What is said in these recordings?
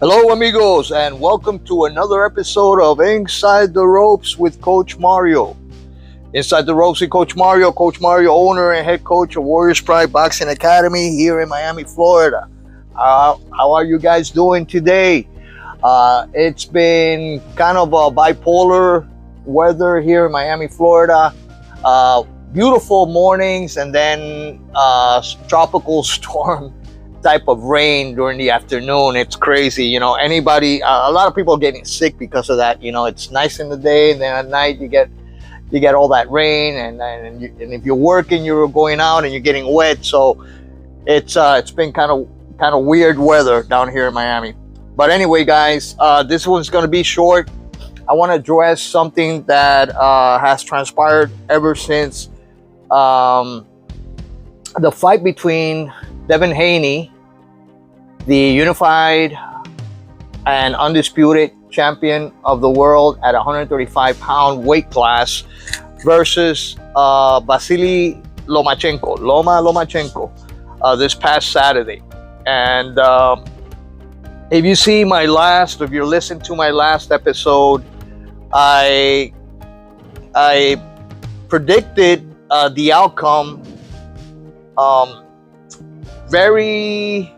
Hello, amigos, and welcome to another episode of Inside the Ropes with Coach Mario. Inside the Ropes with Coach Mario, owner and head coach of Warriors Pride Boxing Academy here in Miami, Florida. How are you guys doing today? It's been kind of a bipolar weather here in Miami, Florida. Beautiful mornings and then tropical storm type of rain during the afternoon. It's crazy, a lot of people are getting sick because of that. It's nice in the day, and then at night you get all that rain, and if you're working, you're going out and you're getting wet. So it's been kind of weird weather down here in Miami. But anyway, guys, this one's going to be short. I want to address something that has transpired ever since the fight between Devin Haney, the unified and undisputed champion of the world at 135-pound weight class, versus Vasily Lomachenko, this past Saturday. And if you listen to my last episode, I predicted the outcome very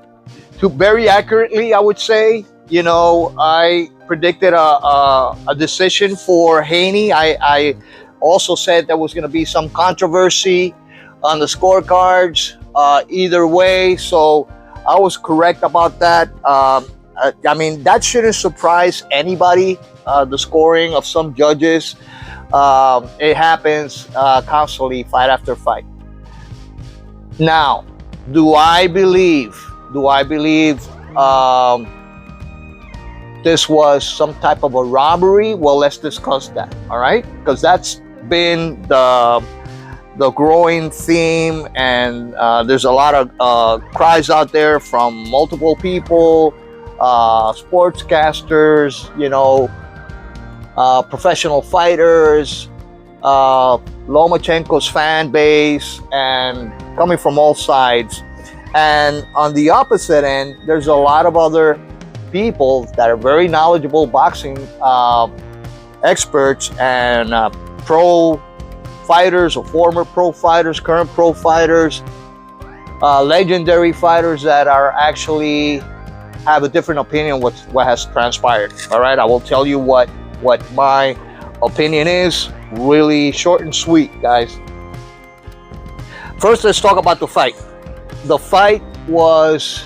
accurately, I would say. I predicted a decision for Haney. I also said there was going to be some controversy on the scorecards either way, so I was correct about that. That shouldn't surprise anybody, the scoring of some judges. It happens constantly, fight after fight. Now, do I believe this was some type of a robbery? Well, let's discuss that, all right? Because that's been the growing theme, and there's a lot of cries out there from multiple people, sportscasters, professional fighters, Lomachenko's fan base, and coming from all sides. And on the opposite end, there's a lot of other people that are very knowledgeable boxing experts and pro fighters or former pro fighters, current pro fighters, legendary fighters that are actually have a different opinion what has transpired. All right, I will tell you what my opinion is. Really short and sweet, guys. First, let's talk about the fight. The fight was,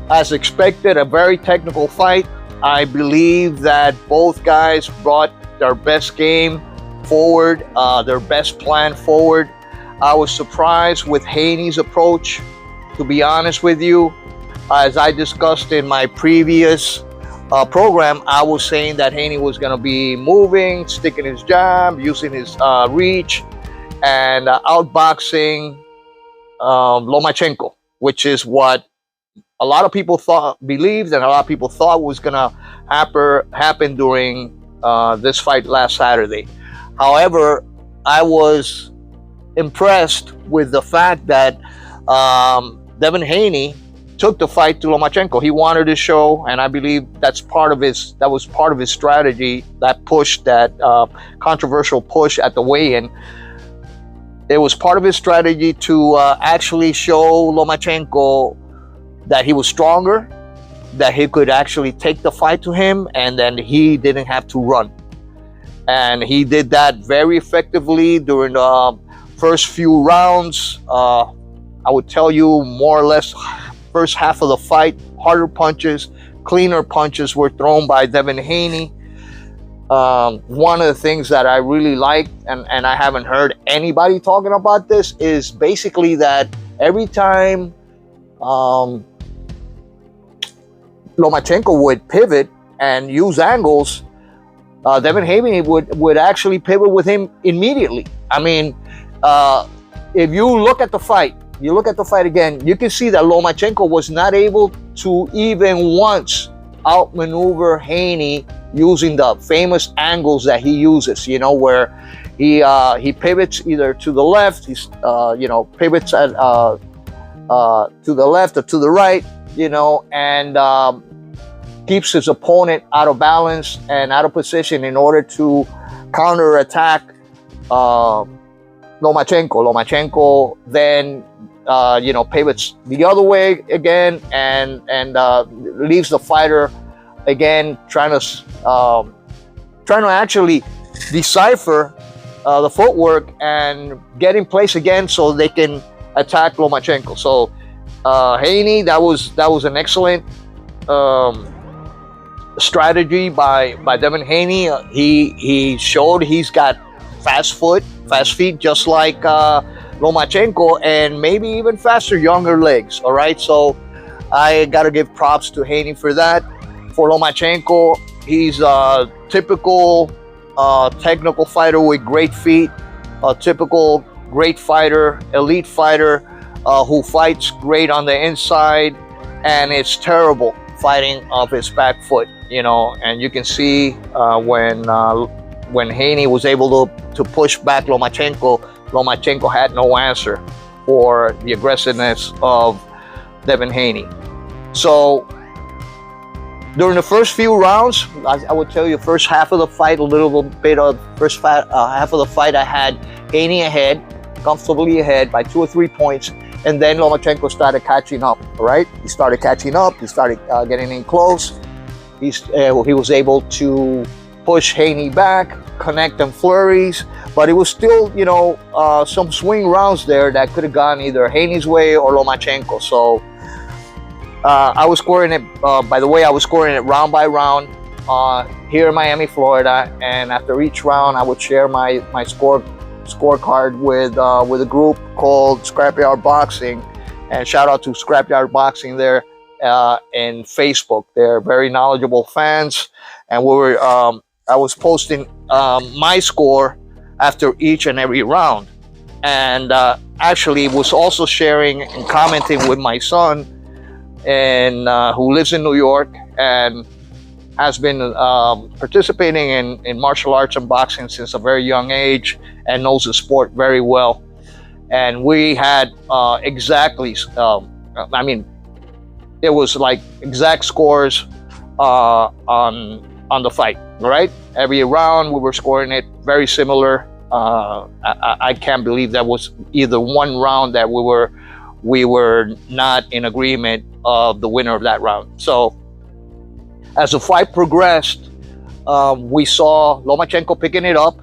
as expected, a very technical fight. I believe that both guys brought their best game forward, their best plan forward. I was surprised with Haney's approach, to be honest with you. As I discussed in my previous program, I was saying that Haney was going to be moving, sticking his jab, using his reach, and outboxing Lomachenko, which is what a lot of people believed, and a lot of people thought was going to happen during this fight last Saturday. However, I was impressed with the fact that Devin Haney took the fight to Lomachenko. He wanted to show, and I believe that was part of his strategy, that push, that controversial push at the weigh-in. It was part of his strategy to actually show Lomachenko that he was stronger, that he could actually take the fight to him, and then he didn't have to run. And he did that very effectively during the first few rounds. I would tell you, more or less, first half of the fight, harder punches, cleaner punches were thrown by Devin Haney. One of the things that I really liked, and I haven't heard anybody talking about this, is basically that every time Lomachenko would pivot and use angles, Devin Haney would actually pivot with him immediately. If you look at the fight again, you can see that Lomachenko was not able to even once outmaneuver Haney using the famous angles that he uses, where he pivots either to the left, pivots to the left or to the right, and keeps his opponent out of balance and out of position in order to counterattack Lomachenko. Lomachenko then pivots the other way again and leaves the fighter again trying to actually decipher the footwork and get in place again so they can attack Lomachenko. So Haney, that was an excellent strategy by Devin Haney. He showed he's got fast feet, just like Lomachenko, and maybe even faster, younger legs. All right, so I got to give props to Haney for that. For Lomachenko, he's a typical technical fighter with great feet, a typical great fighter, elite fighter who fights great on the inside, and it's terrible fighting off his back foot, and you can see when Haney was able to push back Lomachenko had no answer for the aggressiveness of Devin Haney. So during the first few rounds, I would tell you, first half of the fight, half of the fight, I had Haney ahead, comfortably ahead by 2 or 3 points, and then Lomachenko started catching up. All right, he started catching up. He started getting in close. He was able to push Haney back, connect them flurries, but it was still, some swing rounds there that could have gone either Haney's way or Lomachenko. So I was scoring it. By the way, I was scoring it round by round here in Miami, Florida, and after each round, I would share my scorecard with a group called Scrapyard Boxing, and shout out to Scrapyard Boxing there in Facebook. They're very knowledgeable fans, and I was posting my score after each and every round, and actually was also sharing and commenting with my son, and who lives in New York and has been participating in martial arts and boxing since a very young age and knows the sport very well. And we had it was like exact scores on the fight, right? Every round we were scoring it very similar. I can't believe that was either one round that we were not in agreement of the winner of that round. So as the fight progressed, we saw Lomachenko picking it up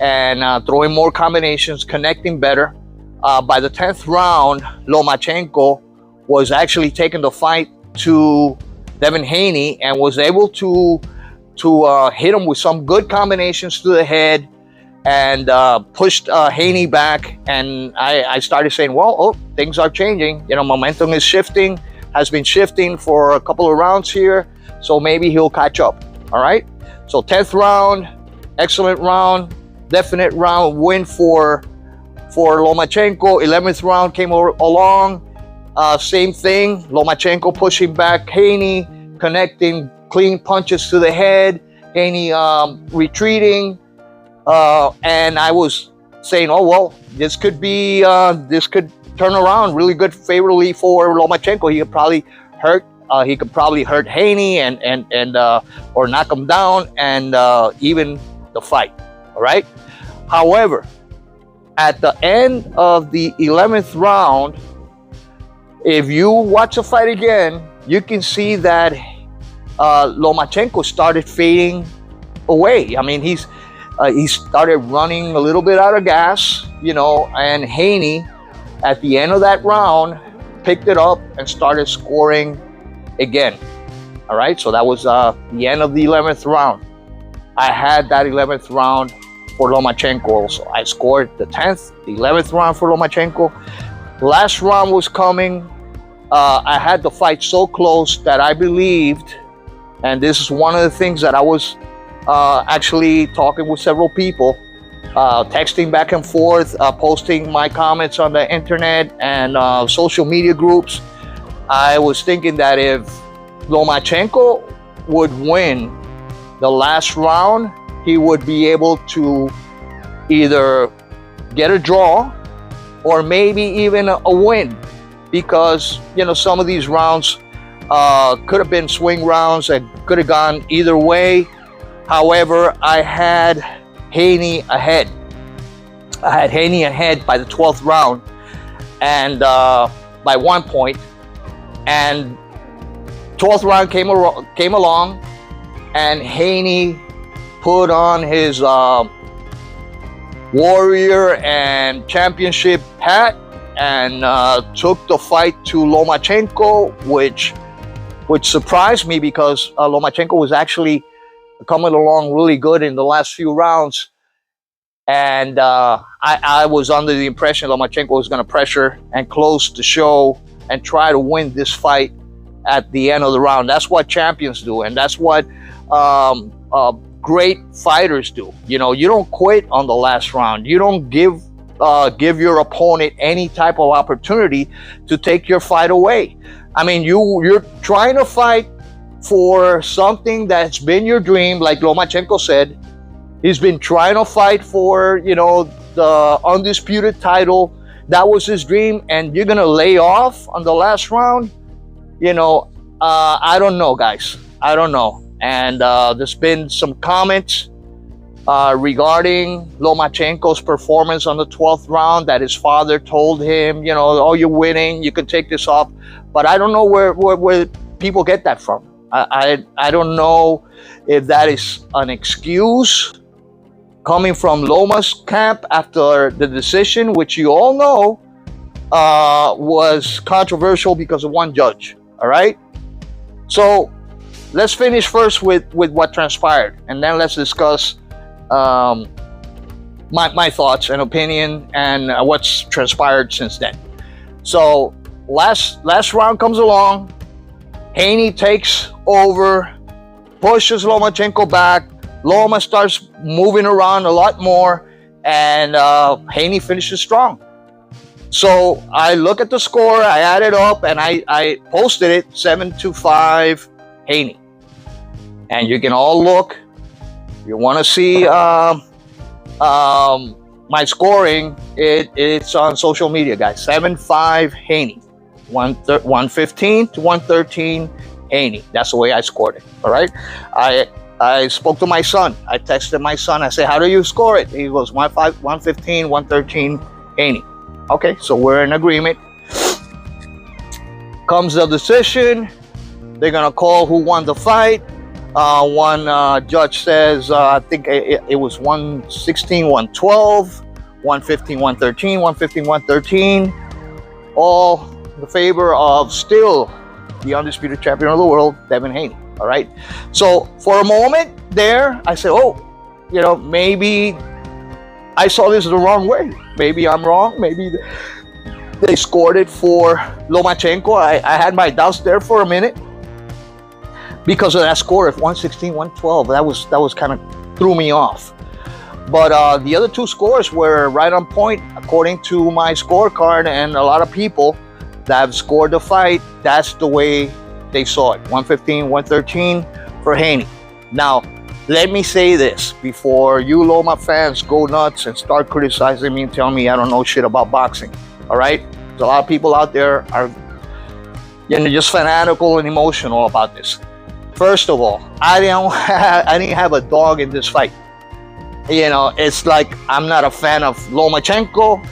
and throwing more combinations, connecting better. By the 10th round, Lomachenko was actually taking the fight to Devin Haney and was able to hit him with some good combinations to the head and pushed Haney back. And I started saying, well, things are changing. Momentum is shifting, has been shifting for a couple of rounds here. So maybe he'll catch up. All right. So 10th round, excellent round, definite round win for Lomachenko. 11th round came along. Same thing. Lomachenko pushing back Haney, connecting clean punches to the head. Haney retreating. And I was saying, this could turn around really good, favorably for Lomachenko. He could probably hurt Haney and or knock him down and even the fight. All right. However, at the end of the 11th round, if you watch the fight again, you can see that Lomachenko started fading away. I mean, he started running a little bit out of gas, and Haney at the end of that round picked it up and started scoring again. All right, so that was the end of the 11th round. I had that 11th round for Lomachenko also. I scored the 10th, the 11th round for Lomachenko. Last round was coming. I had the fight so close that I believed, and this is one of the things that I was actually talking with several people, texting back and forth, posting my comments on the internet and social media groups. I was thinking that if Lomachenko would win the last round, he would be able to either get a draw or maybe even a win, because some of these rounds Could have been swing rounds and could have gone either way. However, I had Haney ahead. I had Haney ahead by the 12th round, and by 1 point. And 12th round came along, and Haney put on his warrior and championship hat and took the fight to Lomachenko, which surprised me because Lomachenko was actually coming along really good in the last few rounds. And I was under the impression Lomachenko was going to pressure and close the show and try to win this fight at the end of the round. That's what champions do, and that's what great fighters do. You know, you don't quit on the last round. You don't give your opponent any type of opportunity to take your fight away. I mean, you're trying to fight for something that's been your dream, like Lomachenko said. He's been trying to fight for, you know, the undisputed title. That was his dream, and you're gonna lay off on the last round. You know, I don't know, guys. I don't know. And there's been some comments regarding Lomachenko's performance on the 12th round, that his father told him, you know, oh, you're winning, you can take this off. But I don't know where people get that from. I don't know if that is an excuse coming from Loma's camp after the decision, which you all know was controversial because of one judge. All right, so let's finish first with what transpired, and then let's discuss my thoughts and opinion and what's transpired since then. So last round comes along. Haney takes over, pushes Lomachenko back. Loma starts moving around a lot more, and Haney finishes strong. So I look at the score, I add it up, and I posted it 7-5 Haney. And you can all look. If you want to see my scoring, it's on social media, guys. 7-5 Haney. 115 to 113 Haney. That's the way I scored it. All right. I spoke to my son. I texted my son. I said, how do you score it? He goes 115, 113 Haney. Okay, so we're in agreement. Comes the decision. They're gonna call who won the fight. One judge says, I think it was 116, 112, 115, 113, 115, 113. All in favor of still the undisputed champion of the world, Devin Haney. All right. So for a moment there, I said, oh, you know, maybe I saw this the wrong way. Maybe I'm wrong. Maybe they scored it for Lomachenko. I had my doubts there for a minute because of that score of 116, 112. That was kind of threw me off. But the other two scores were right on point according to my scorecard, and a lot of people that have scored the fight, that's the way they saw it. 115, 113 for Haney. Now, let me say this before you Loma fans go nuts and start criticizing me and tell me I don't know shit about boxing. All right? There's a lot of people out there are just fanatical and emotional about this. First of all, I didn't have a dog in this fight. You know, it's like I'm not a fan of Lomachenko.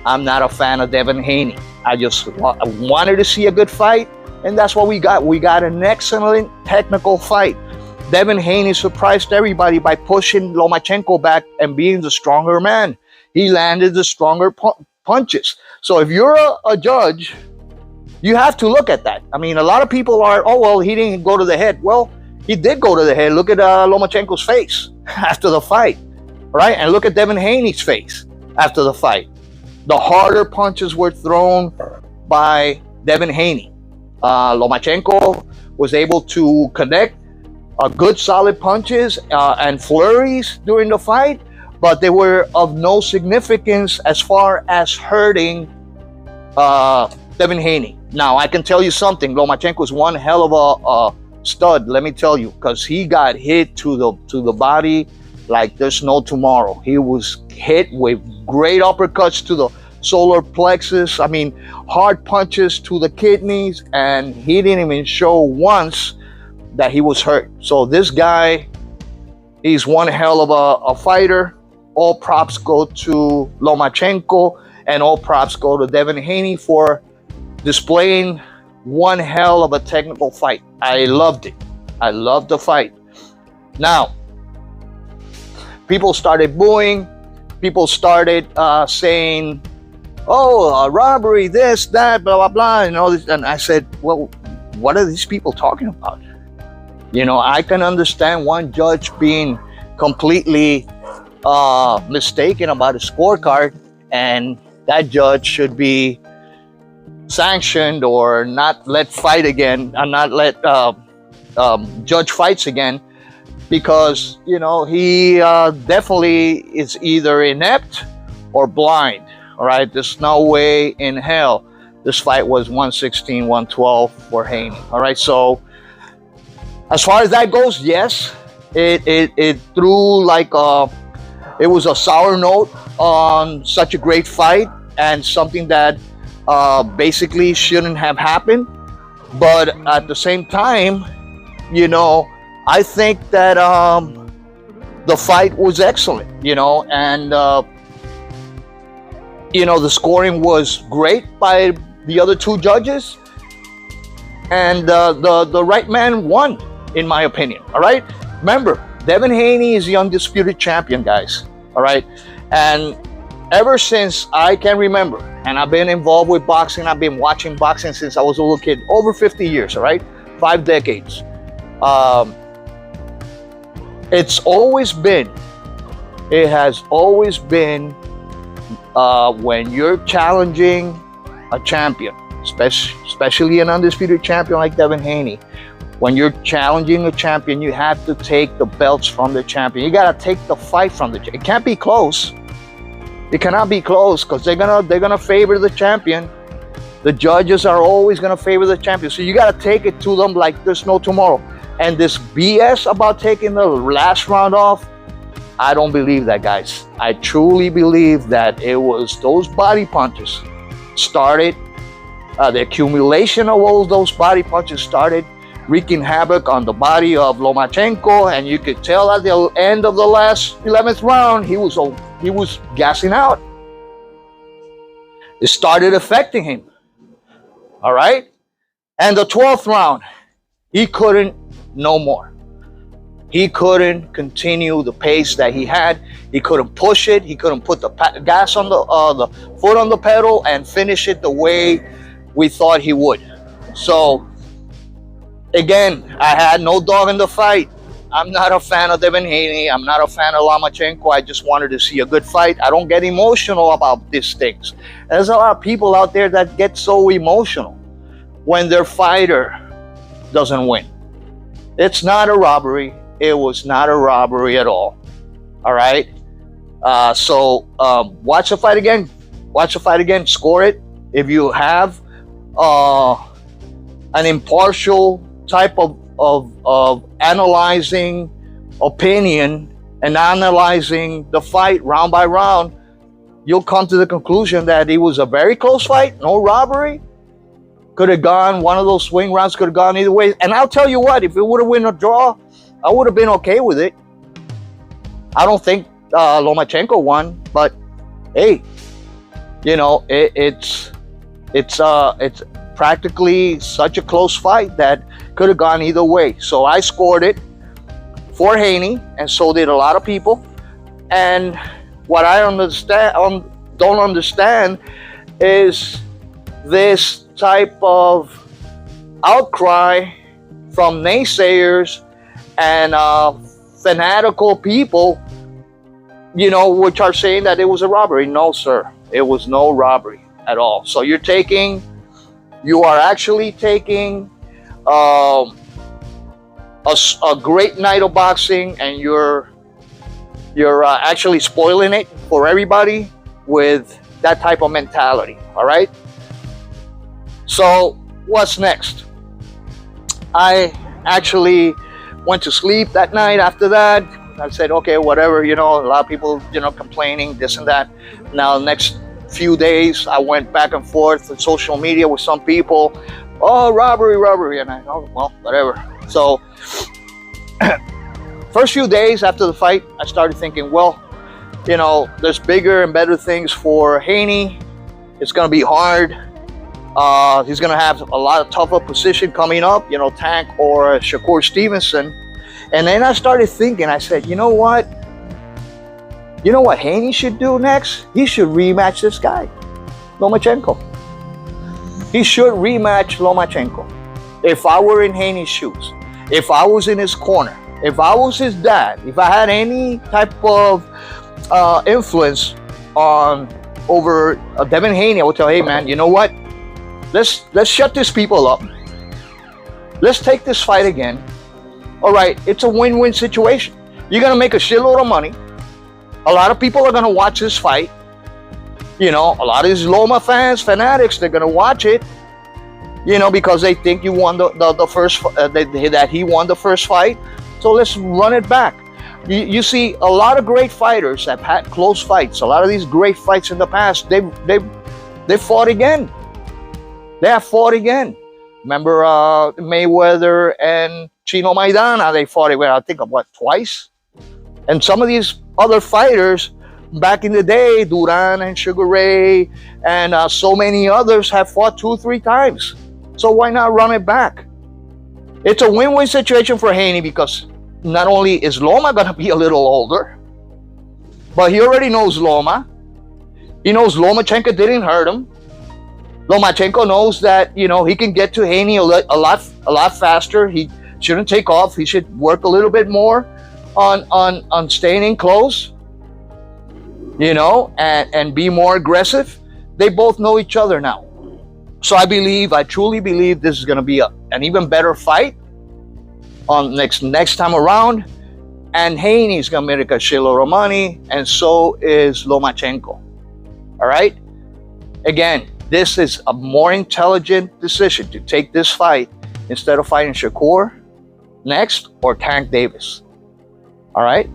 I'm not a fan of Devin Haney. I just wanted to see a good fight, and that's what we got. We got an excellent technical fight. Devin Haney surprised everybody by pushing Lomachenko back and being the stronger man. He landed the stronger punches. So if you're a judge, you have to look at that. I mean, a lot of people are, oh, well, he didn't go to the head. Well, he did go to the head. Look at Lomachenko's face after the fight, right? And look at Devin Haney's face after the fight. The harder punches were thrown by Devin Haney. Lomachenko was able to connect good solid punches and flurries during the fight, but they were of no significance as far as hurting Devin Haney. Now, I can tell you something. Lomachenko is one hell of a stud, let me tell you, because he got hit to the body like there's no tomorrow. He was hit with great uppercuts to the solar plexus. I mean, hard punches to the kidneys, and he didn't even show once that he was hurt. So this guy, he's one hell of a fighter. All props go to Lomachenko, and all props go to Devin Haney for displaying one hell of a technical fight. I loved it. I loved the fight. Now, people started booing. People started saying, "Oh, robbery, this, that, blah, blah, blah," and all this. And I said, "Well, what are these people talking about?" You know, I can understand one judge being completely mistaken about a scorecard, and that judge should be sanctioned or not let fight again, and not let judge fights again, because, you know, he definitely is either inept or blind. All right, there's no way in hell this fight was 116, 112 for Haney. All right, so as far as that goes, yes, it threw like it was a sour note on such a great fight, and something that basically shouldn't have happened. But at the same time, you know, I think that the fight was excellent, you know, and you know, the scoring was great by the other two judges, and the right man won, in my opinion. All right, remember, Devin Haney is the undisputed champion, guys. All right, and ever since I can remember, and I've been involved with boxing, I've been watching boxing since I was a little kid, over 50 years. All right, 5 decades. It has always been when you're challenging a champion, especially an undisputed champion like Devin Haney, when you're challenging a champion, you have to take the belts from the champion. You gotta take the fight from the champion. It can't be close. It cannot be close, because they're gonna favor the champion. The judges are always gonna favor the champion. So you gotta take it to them like there's no tomorrow. And this BS about taking the last round off, I don't believe that, guys. I truly believe that it was those body punches started, the accumulation of all those body punches started wreaking havoc on the body of Lomachenko, and you could tell at the end of the last 11th round, he was gassing out. It started affecting him. All right? And the 12th round, he couldn't no more. He couldn't continue the pace that he had. He couldn't push it. He couldn't put the gas on the foot on the pedal and finish it the way we thought he would. So again, I had no dog in the fight. I'm not a fan of Devin Haney. I'm not a fan of Lomachenko. I just wanted to see a good fight. I don't get emotional about these things. There's a lot of people out there that get so emotional when their fighter doesn't win. It's not a robbery. It was not a robbery at all. All right? So watch the fight again. Watch the fight again. Score it. If you have an impartial type of analyzing opinion and analyzing the fight round by round, you'll come to the conclusion that it was a very close fight, no robbery. Could have gone, one of those swing rounds could have gone either way. And I'll tell you what, if it would have been a draw, I would have been okay with it. I don't think Lomachenko won, but hey, you know, it's practically such a close fight that could have gone either way. So I scored it for Haney, and so did a lot of people. And what I don't understand is this type of outcry from naysayers and fanatical people, you know, which are saying that it was a robbery. No, sir, it was no robbery at all. So you are actually taking a great night of boxing, and you're actually spoiling it for everybody with that type of mentality. All right. So what's next? I actually went to sleep that night after that. I said, okay, whatever, you know, a lot of people, you know, complaining, this and that. Now, next few days, I went back and forth on social media with some people. Oh, robbery, and I, oh, well, whatever. So, first few days after the fight, I started thinking, well, you know, there's bigger and better things for Haney. It's going to be hard. He's going to have a lot of tougher position coming up, you know, Tank or Shakur Stevenson. And then I started thinking, I said, you know what? You know what Haney should do next? He should rematch this guy, Lomachenko. He should rematch Lomachenko. If I were in Haney's shoes, if I was in his corner, if I was his dad, if I had any type of influence over Devin Haney, I would tell, hey man, you know what? Let's shut these people up. Let's take this fight again. All right, it's a win-win situation. You're gonna make a shitload of money. A lot of people are gonna watch this fight. You know, a lot of these Loma fans, fanatics, they're gonna watch it. You know, because they think you won the first, that he won the first fight. So let's run it back. You see, a lot of great fighters have had close fights. A lot of these great fights in the past, they fought again. They have fought again. Remember Mayweather and Chino Maidana? They fought again, I think, what, twice? And some of these other fighters back in the day, Duran and Sugar Ray and so many others have fought 2 or 3 times. So why not run it back? It's a win-win situation for Haney because not only is Loma going to be a little older, but he already knows Loma. He knows Lomachenko didn't hurt him. Lomachenko knows that, you know, he can get to Haney a lot faster. He shouldn't take off. He should work a little bit more on staying in close, you know, and be more aggressive. They both know each other now. So I truly believe this is going to be an even better fight on next time around. And Haney's going to make a shitload of money, and so is Lomachenko. All right? Again, this is a more intelligent decision to take this fight instead of fighting Shakur next or Tank Davis. All right?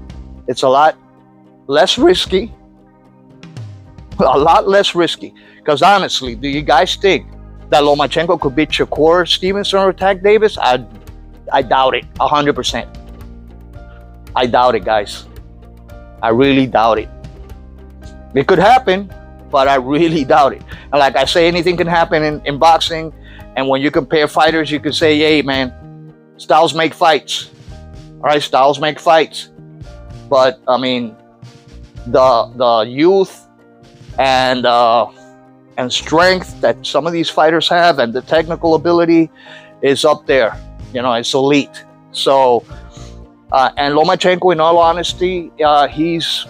It's a lot less risky. A lot less risky. Because honestly, do you guys think that Lomachenko could beat Shakur Stevenson or Tank Davis? I doubt it, 100%. I doubt it, guys. I really doubt it. It could happen, but I really doubt it. And like I say, anything can happen in boxing. And when you compare fighters, you can say, hey, man, styles make fights. All right, styles make fights. But, I mean, the youth and strength that some of these fighters have and the technical ability is up there. You know, it's elite. So, and Lomachenko, in all honesty, he's,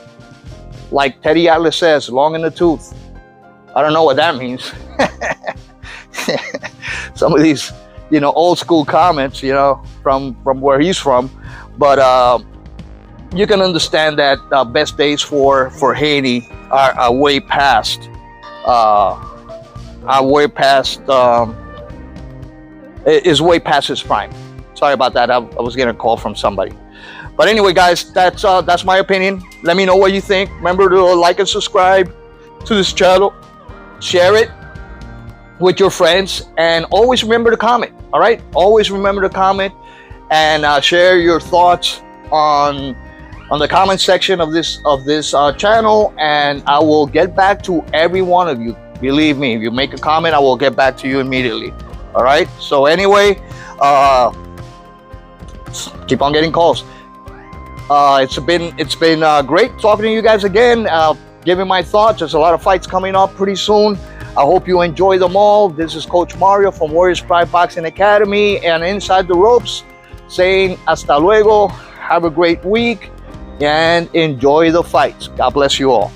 like Teddy Atlas says, long in the tooth. I don't know what that means. Some of these, you know, old school comments, you know, from where he's from. But you can understand that best days for Haney are way past. Is way past his prime. Sorry about that. I was getting a call from somebody. But anyway, guys, that's my opinion. Let me know what you think. Remember to like and subscribe to this channel. Share it with your friends, and always remember to comment. All right, always remember to comment and share your thoughts on the comment section of this channel, and I will get back to every one of you. Believe me, if you make a comment, I will get back to you immediately. All right. So anyway, keep on getting calls. It's been great talking to you guys again. Giving my thoughts. There's a lot of fights coming up pretty soon. I hope you enjoy them all. This is Coach Mario from Warriors Pride Boxing Academy and Inside the Ropes, saying hasta luego. Have a great week and enjoy the fights. God bless you all.